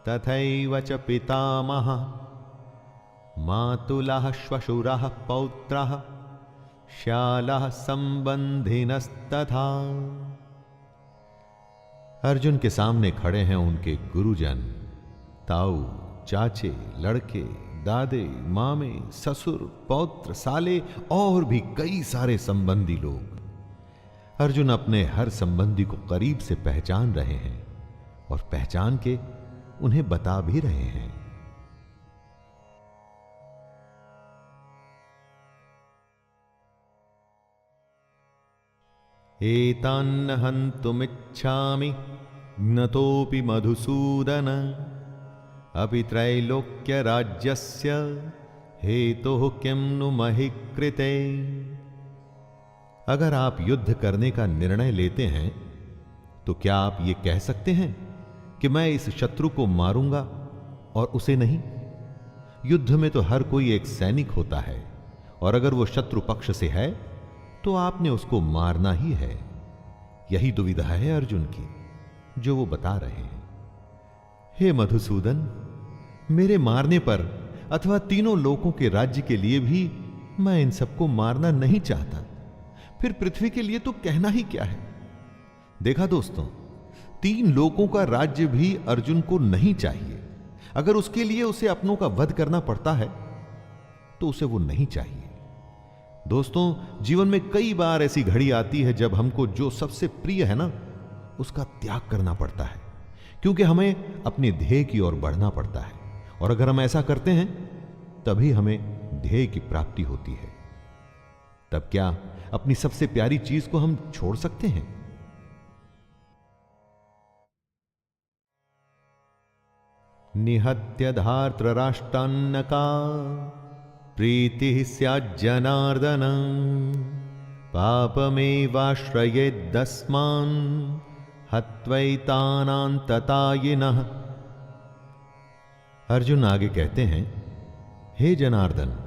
तथैव च पितामहः मातुलः श्वशुरः पौत्रः श्यालः संबंधिनस्तथा। अर्जुन के सामने खड़े हैं उनके गुरुजन, ताऊ, चाचे, लड़के, दादे, मामे, ससुर, पौत्र, साले और भी कई सारे संबंधी लोग। अर्जुन अपने हर संबंधी को करीब से पहचान रहे हैं और पहचान के उन्हें बता भी रहे हैं। एतान्न हन्तुमिच्छामि ज्ञतोऽपि मधुसूदन अपि त्रैलोक्य राज्यस्य हेतुः किं नु महि कृते। अगर आप युद्ध करने का निर्णय लेते हैं तो क्या आप ये कह सकते हैं कि मैं इस शत्रु को मारूंगा और उसे नहीं? युद्ध में तो हर कोई एक सैनिक होता है, और अगर वो शत्रु पक्ष से है तो आपने उसको मारना ही है। यही दुविधा है अर्जुन की, जो वो बता रहे हैं। हे मधुसूदन, मेरे मारने पर अथवा तीनों लोकों के राज्य के लिए भी मैं इन सबको मारना नहीं चाहता। फिर पृथ्वी के लिए तो कहना ही क्या है। देखा दोस्तों, तीन लोकों का राज्य भी अर्जुन को नहीं चाहिए। अगर उसके लिए उसे अपनों का वध करना पड़ता है तो उसे वो नहीं चाहिए। दोस्तों, जीवन में कई बार ऐसी घड़ी आती है जब हमको जो सबसे प्रिय है ना, उसका त्याग करना पड़ता है, क्योंकि हमें अपने ध्येय की ओर बढ़ना पड़ता है। और अगर हम ऐसा करते हैं तभी हमें ध्येय की प्राप्ति होती है। तब क्या अपनी सबसे प्यारी चीज को हम छोड़ सकते हैं? निहत्य धार्तराष्ट्रान्नका प्रीतिः स्याज्जनार्दन पापमेवाश्रयेद्दस्मान् हत्वैतानान्ततायिनः। अर्जुन आगे कहते हैं, हे जनार्दन,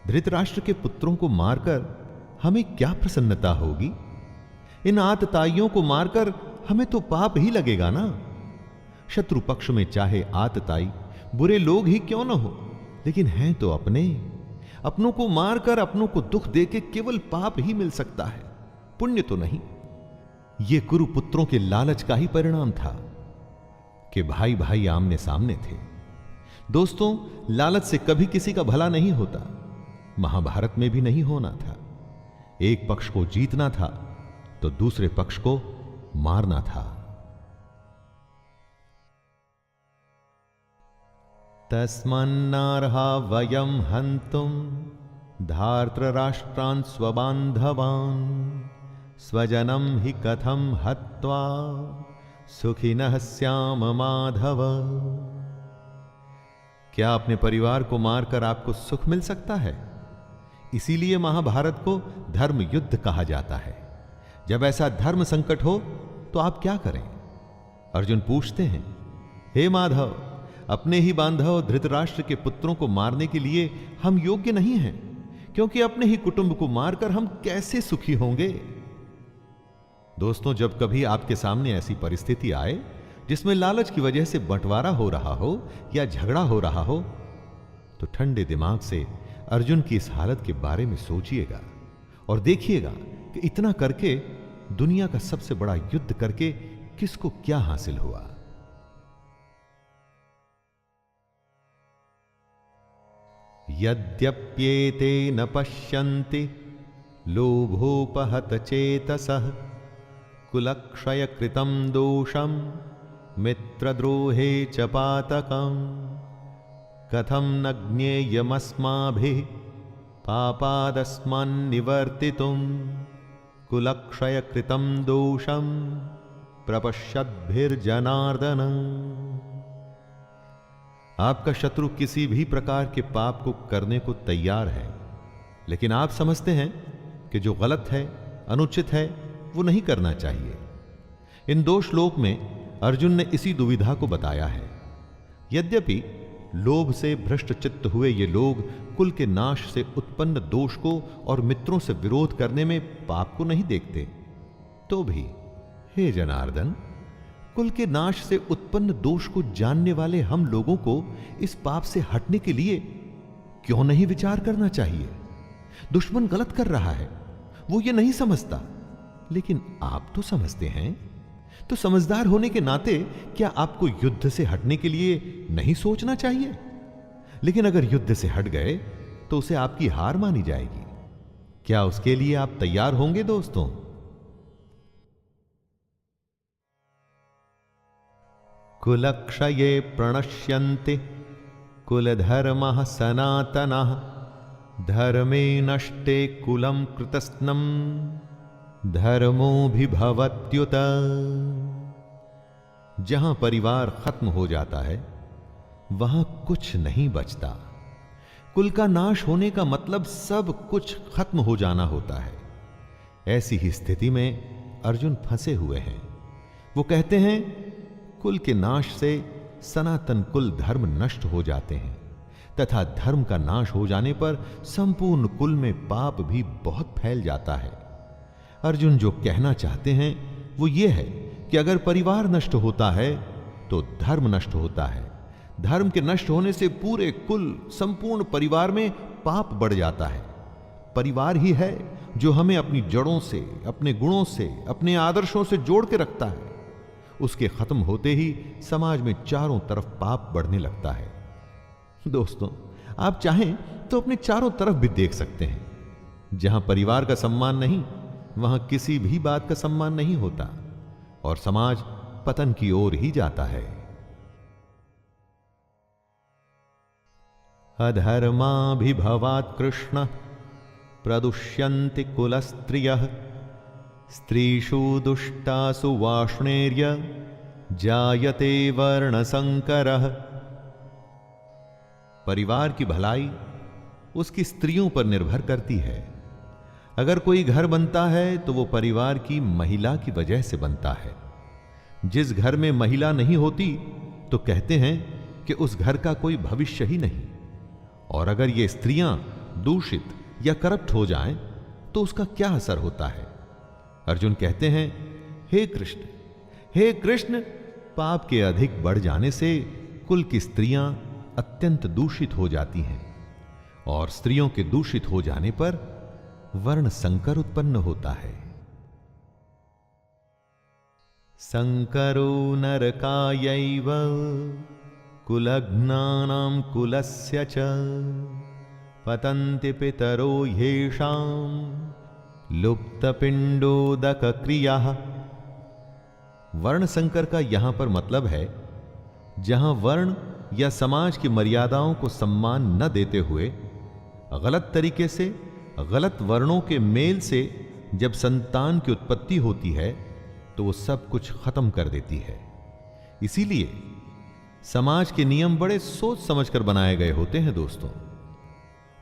धृतराष्ट्र के पुत्रों को मारकर हमें क्या प्रसन्नता होगी? इन आतताइयों को मारकर हमें तो पाप ही लगेगा ना। शत्रु पक्ष में चाहे आतताई बुरे लोग ही क्यों न हो, लेकिन हैं तो अपने। अपनों को मारकर अपनों को दुख देके केवल पाप ही मिल सकता है, पुण्य तो नहीं। यह कुरु पुत्रों के लालच का ही परिणाम था कि भाई भाई आमने सामने थे। दोस्तों, लालच से कभी किसी का भला नहीं होता। महाभारत में भी नहीं होना था। एक पक्ष को जीतना था तो दूसरे पक्ष को मारना था। तस्मान्नार्हा वयं हन्तुं धार्तराष्ट्रान् स्वबान्धवान् स्वजनं हि कथं हत्वा सुखिनः स्याम माधव। क्या अपने परिवार को मारकर आपको सुख मिल सकता है? इसीलिए महाभारत को धर्म युद्ध कहा जाता है। जब ऐसा धर्म संकट हो तो आप क्या करें? अर्जुन पूछते हैं, हे माधव, अपने ही बांधव धृतराष्ट्र के पुत्रों को मारने के लिए हम योग्य नहीं हैं, क्योंकि अपने ही कुटुंब को मारकर हम कैसे सुखी होंगे? दोस्तों, जब कभी आपके सामने ऐसी परिस्थिति आए जिसमें लालच की वजह से बंटवारा हो रहा हो या झगड़ा हो रहा हो, तो ठंडे दिमाग से अर्जुन की इस हालत के बारे में सोचिएगा और देखिएगा कि इतना करके, दुनिया का सबसे बड़ा युद्ध करके किसको क्या हासिल हुआ। यद्यप्येते न पश्यन्ति लोभोपहत चेतसः कुलक्षय कृतं दोषं मित्रद्रोहे च पातकम् कथं न ज्ञेयमस्माभिः पापादस्मान्निवर्तितुं कुलक्षय कृतं दोषं प्रपश्यद्भिर्जनार्दन। आपका शत्रु किसी भी प्रकार के पाप को करने को तैयार है, लेकिन आप समझते हैं कि जो गलत है, अनुचित है, वो नहीं करना चाहिए। इन दो श्लोक में अर्जुन ने इसी दुविधा को बताया है। यद्यपि लोभ से भ्रष्ट चित्त हुए ये लोग कुल के नाश से उत्पन्न दोष को और मित्रों से विरोध करने में पाप को नहीं देखते, तो भी हे जनार्दन, कुल के नाश से उत्पन्न दोष को जानने वाले हम लोगों को इस पाप से हटने के लिए क्यों नहीं विचार करना चाहिए? दुश्मन गलत कर रहा है, वो ये नहीं समझता, लेकिन आप तो समझते हैं। तो समझदार होने के नाते क्या आपको युद्ध से हटने के लिए नहीं सोचना चाहिए? लेकिन अगर युद्ध से हट गए तो उसे आपकी हार मानी जाएगी। क्या उसके लिए आप तैयार होंगे दोस्तों? कुलक्षये प्रणश्यन्ते कुलधर्मः सनातनः धर्मे नष्टे कुलं कृतस्नं धर्मोऽभिभवत्युत। जहां परिवार खत्म हो जाता है वहां कुछ नहीं बचता। कुल का नाश होने का मतलब सब कुछ खत्म हो जाना होता है। ऐसी ही स्थिति में अर्जुन फंसे हुए हैं। वो कहते हैं कुल के नाश से सनातन कुल धर्म नष्ट हो जाते हैं तथा धर्म का नाश हो जाने पर संपूर्ण कुल में पाप भी बहुत फैल जाता है। अर्जुन जो कहना चाहते हैं वो ये है कि अगर परिवार नष्ट होता है तो धर्म नष्ट होता है। धर्म के नष्ट होने से पूरे कुल, संपूर्ण परिवार में पाप बढ़ जाता है। परिवार ही है जो हमें अपनी जड़ों से, अपने गुणों से, अपने आदर्शों से जोड़ के रखता है। उसके खत्म होते ही समाज में चारों तरफ पाप बढ़ने लगता है। दोस्तों, आप चाहें तो अपने चारों तरफ भी देख सकते हैं। जहां परिवार का सम्मान नहीं, वहां किसी भी बात का सम्मान नहीं होता और समाज पतन की ओर ही जाता है। अधर्माभिभवात् कृष्ण प्रदुष्यन्ति कुलस्त्रियः स्त्रीषु दुष्टासु वाष्णेर्य जायते वर्णसंकरः। परिवार की भलाई उसकी स्त्रियों पर निर्भर करती है। अगर कोई घर बनता है तो वो परिवार की महिला की वजह से बनता है। जिस घर में महिला नहीं होती तो कहते हैं कि उस घर का कोई भविष्य ही नहीं। और अगर ये स्त्रियां दूषित या करप्ट हो जाएं तो उसका क्या असर होता है? अर्जुन कहते हैं, हे कृष्ण, पाप के अधिक बढ़ जाने से कुल की स्त्रियां अत्यंत दूषित हो जाती हैं और स्त्रियों के दूषित हो जाने पर वर्ण संकर उत्पन्न होता है। संकरो नरकायैव कुलघ्नानां कुलस्य च पतन्ति पितरो ह्येषां लुप्तपिंडोदक क्रियाः। वर्ण संकर का यहां पर मतलब है जहां वर्ण या समाज की मर्यादाओं को सम्मान न देते हुए गलत तरीके से, गलत वर्णों के मेल से जब संतान की उत्पत्ति होती है तो वो सब कुछ खत्म कर देती है। इसीलिए समाज के नियम बड़े सोच समझकर बनाए गए होते हैं दोस्तों,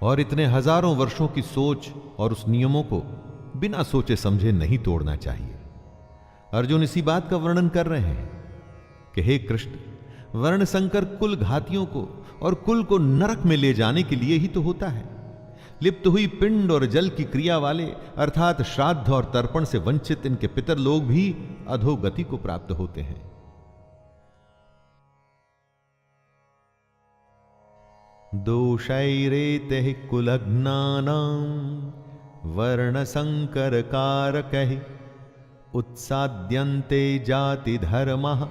और इतने हजारों वर्षों की सोच और उस नियमों को बिना सोचे समझे नहीं तोड़ना चाहिए। अर्जुन इसी बात का वर्णन कर रहे हैं कि हे कृष्ण, वर्ण संकर कुल घातियों को और कुल को नरक में ले जाने के लिए ही तो होता है। लिप्त हुई पिंड और जल की क्रिया वाले अर्थात श्राद्ध और तर्पण से वंचित इनके पितर लोग भी अधोगति को प्राप्त होते हैं। दोषैरेते कुलघ्नानां वर्ण संकर कारकैः उत्साद्यन्ते जाति धर्मः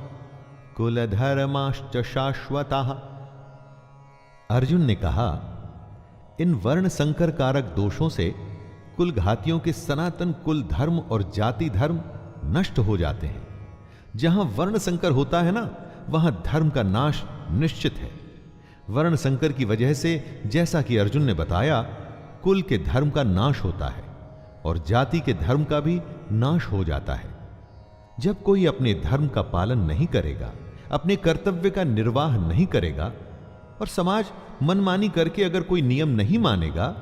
कुल धर्माश्च शाश्वतः। अर्जुन ने कहा, इन वर्ण संकर कारक दोषों से कुल घातियों के सनातन कुल धर्म और जाति धर्म नष्ट हो जाते हैं। जहां वर्ण संकर होता है ना, वहां धर्म का नाश निश्चित है। वर्ण संकर की वजह से, जैसा कि अर्जुन ने बताया, कुल के धर्म का नाश होता है और जाति के धर्म का भी नाश हो जाता है। जब कोई अपने धर्म का पालन नहीं करेगा, अपने कर्तव्य का निर्वाह नहीं करेगा और समाज मनमानी करके अगर कोई नियम नहीं मानेगा,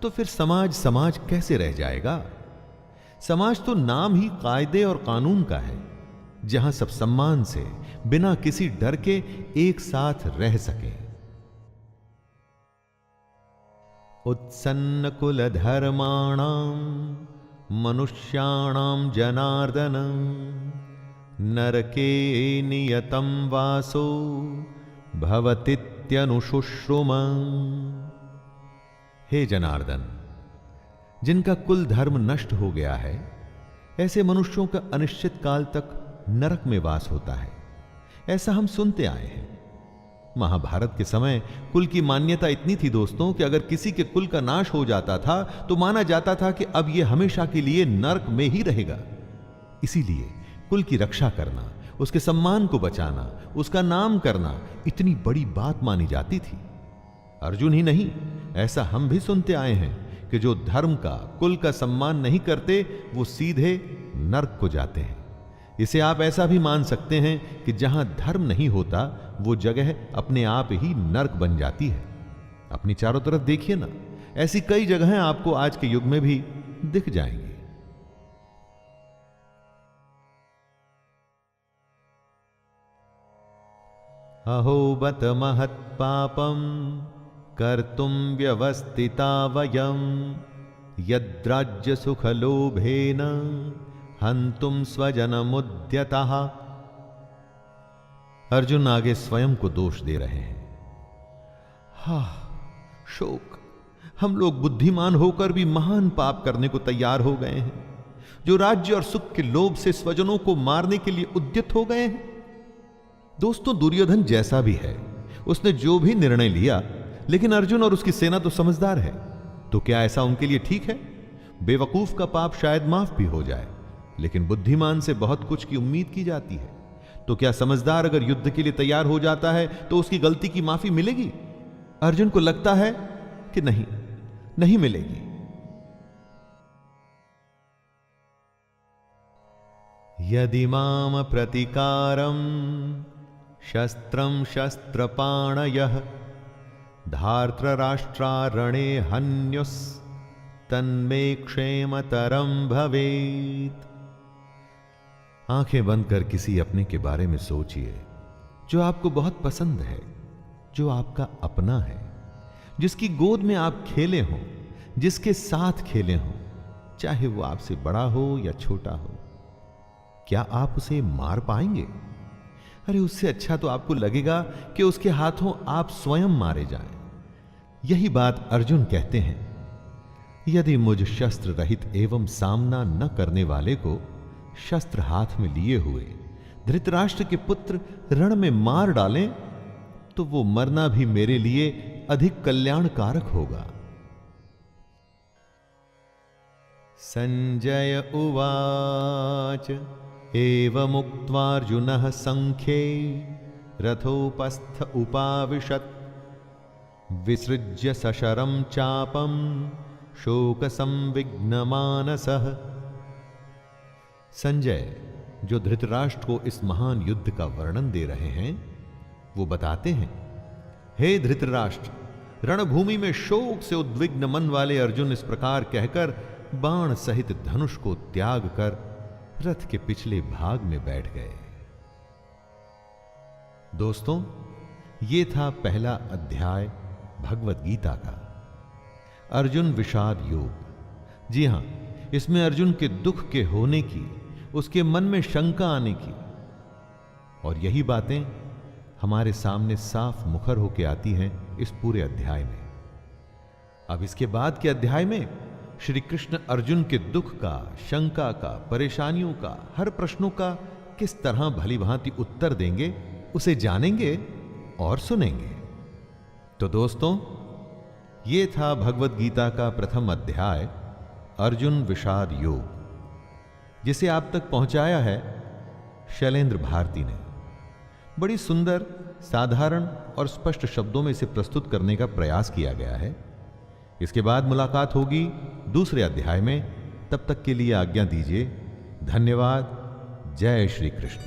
तो फिर समाज समाज कैसे रह जाएगा? समाज तो नाम ही कायदे और कानून का है, जहां सब सम्मान से, बिना किसी डर के एक साथ रह सकें। उत्सन्न कुल धर्माणाम मनुष्याणाम जनार्दनम नरके नियतम वासो भवतीत्यनुशुश्रुमं। हे जनार्दन, जिनका कुल धर्म नष्ट हो गया है, ऐसे मनुष्यों का अनिश्चित काल तक नरक में वास होता है। ऐसा हम सुनते आए हैं। महाभारत के समय कुल की मान्यता इतनी थी दोस्तों कि अगर किसी के कुल का नाश हो जाता था तो माना जाता था कि अब यह हमेशा के लिए नरक में ही रहेगा। इसीलिए कुल की रक्षा करना, उसके सम्मान को बचाना, उसका नाम करना इतनी बड़ी बात मानी जाती थी। अर्जुन ही नहीं, ऐसा हम भी सुनते आए हैं कि जो धर्म का, कुल का सम्मान नहीं करते, वो सीधे नरक को जाते हैं। इसे आप ऐसा भी मान सकते हैं कि जहां धर्म नहीं होता, वो जगह अपने आप ही नरक बन जाती है। अपनी चारों तरफ देखिए ना, ऐसी कई जगहें आपको आज के युग में भी दिख जाएंगी। अहो बत महत् पापम कर्तुम व्यवस्थिता वयम यद्राज्य सुख लोभेन हंतुम स्वजनमुद्यतः। अर्जुन आगे स्वयं को दोष दे रहे हैं। शोक, हम लोग बुद्धिमान होकर भी महान पाप करने को तैयार हो गए हैं, जो राज्य और सुख के लोभ से स्वजनों को मारने के लिए उद्यत हो गए हैं। दोस्तों, दुर्योधन जैसा भी है, उसने जो भी निर्णय लिया, लेकिन अर्जुन और उसकी सेना तो समझदार है। तो क्या ऐसा उनके लिए ठीक है? बेवकूफ का पाप शायद माफ भी हो जाए, लेकिन बुद्धिमान से बहुत कुछ की उम्मीद की जाती है। तो क्या समझदार अगर युद्ध के लिए तैयार हो जाता है तो उसकी गलती की माफी मिलेगी? अर्जुन को लगता है कि नहीं मिलेगी। यदि माम प्रतिकारम शस्त्रम शस्त्रपाणयः धार्तराष्ट्रारणे हन्युस् तन्मे क्षेमतरम भवेत्। आंखें बंद कर किसी अपने के बारे में सोचिए जो आपको बहुत पसंद है, जो आपका अपना है, जिसकी गोद में आप खेले हों, जिसके साथ खेले हों, चाहे वो आपसे बड़ा हो या छोटा हो। क्या आप उसे मार पाएंगे? अरे उससे अच्छा तो आपको लगेगा कि उसके हाथों आप स्वयं मारे जाएं। यही बात अर्जुन कहते हैं। यदि मुझ शस्त्र रहित एवं सामना न करने वाले को शस्त्र हाथ में लिए हुए धृतराष्ट्र के पुत्र रण में मार डालें, तो वो मरना भी मेरे लिए अधिक कल्याणकारक होगा। संजय उवाच एवमुक्त्वार्जुनः संख्ये रथोपस्थ उपाविशत् विसृज्य सशरं चापं शोकसंविघ्नमानसः। संजय, जो धृतराष्ट्र को इस महान युद्ध का वर्णन दे रहे हैं, वो बताते हैं, हे धृतराष्ट्र, रणभूमि में शोक से उद्विग्न मन वाले अर्जुन इस प्रकार कहकर बाण सहित धनुष को त्याग कर रथ के पिछले भाग में बैठ गए। दोस्तों, ये था पहला अध्याय भगवत गीता का, अर्जुन विषाद योग। जी हां, इसमें अर्जुन के दुख के होने की, उसके मन में शंका आने की, और यही बातें हमारे सामने साफ मुखर होकर आती हैं इस पूरे अध्याय में। अब इसके बाद के अध्याय में श्री कृष्ण अर्जुन के दुख का, शंका का, परेशानियों का, हर प्रश्नों का किस तरह भली भांति उत्तर देंगे, उसे जानेंगे और सुनेंगे। तो दोस्तों, ये था भगवत गीता का प्रथम अध्याय अर्जुन विषाद योग, जिसे आप तक पहुंचाया है शैलेंद्र भारती ने। बड़ी सुंदर, साधारण और स्पष्ट शब्दों में इसे प्रस्तुत करने का प्रयास किया गया है। इसके बाद मुलाकात होगी दूसरे अध्याय में। तब तक के लिए आज्ञा दीजिए। धन्यवाद। जय श्री कृष्ण।